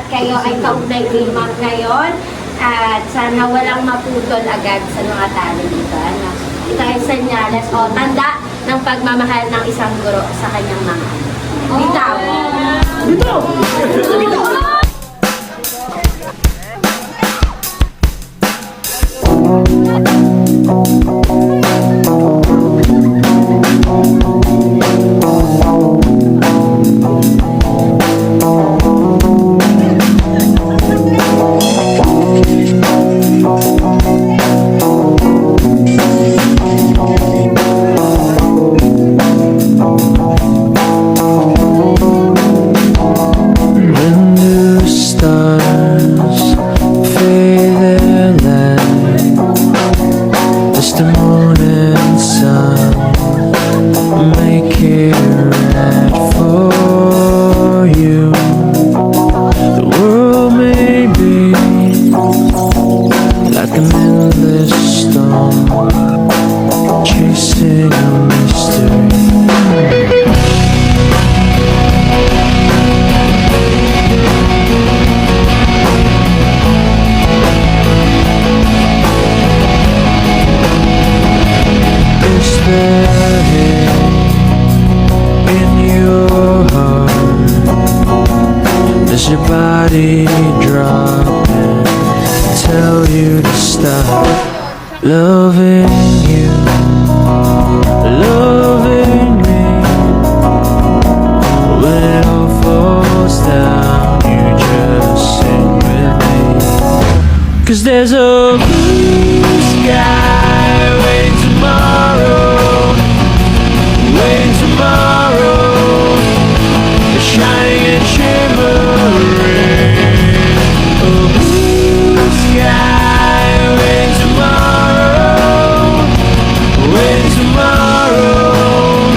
kayo ay kaugnay-limang ngayon. At sana walang maputol agad sa mga talo dito. Ano? Ito ay senyales o tanda ng pagmamahal ng isang guro sa kanyang mga bitaw. Bitaw! Does your body drop and tell you to stop loving you, loving me? When it all falls down, you just sing with me. 'Cause there's a blue sky waiting tomorrow, waiting tomorrow, shining and shimmering. A blue sky, when tomorrow,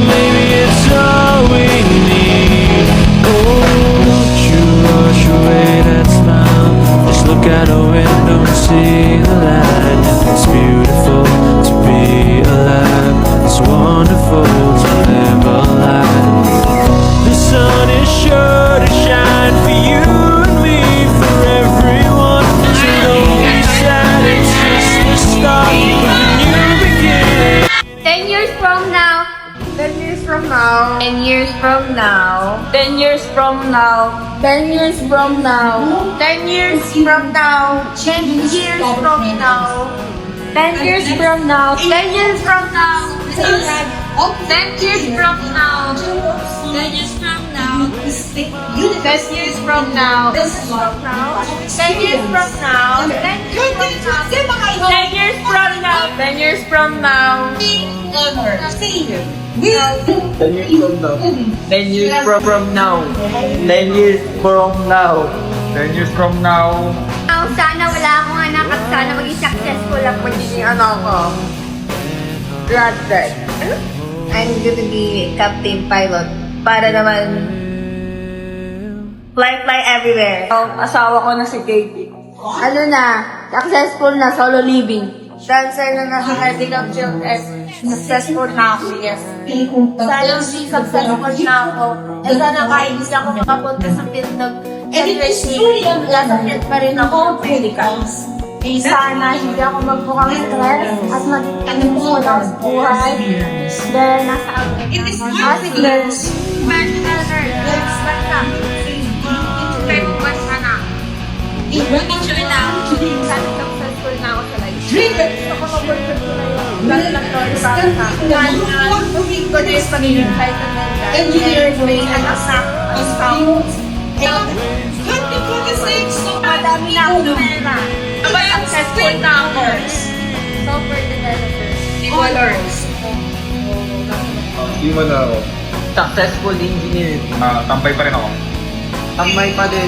maybe it's all we need. Oh, don't you rush away that smile. Just look out a window and see the light. It's beautiful to be alive. It's wonderful to live a life. The sun is sure to shine for you and me, for everyone. So don't be sad, it's just the start of a new beginning. 10 years from now, 10 years from now. 10 years from now, 10 years from now. 10 years from now. 10 years from now. 10 years from now. 10 years from now, 10 years from now, 10 years from now, 10 years from now, 10 years from now. 10 years from now. 10 years from now. 10 years from now. 10 years from now. 10 years from now. 10 years from now. 10 years from now. 10 years from now. Sana wala akong anak at sana maging successful ang Magiging ano ko. Graduate. I'm going to be captain pilot. Para naman fly everywhere. Asawa ko na si Katie. Ano na, successful na, solo living. Dancer na nasa medical field and successful na ako, yes. Sana hindi successful na ako. Eh sana kahit hindi ako makapunta sa field ng everything, nasa field pa rin ako, medical. Sana hindi ako magmukhang stress at maging mo lang sa buhay. Dahil nasa asig nurse. Medical nurse, basta. Basta na. Enjoy lang. Sana successful na ako sa life. Ako mag-work ko na yun. Lalo lang to, para sa akin. Gawin ko na yung pagiging kahit na ganda. Engineer, may anak na spouse. 2026! Madami na ako pera. Aba, successful na ako. Software developer. Developers. Di man ako. Successful engineer. Tambay pa rin ako. Tambay pa din.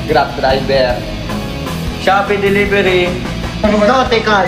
Grab driver. Shopee delivery. Nautical.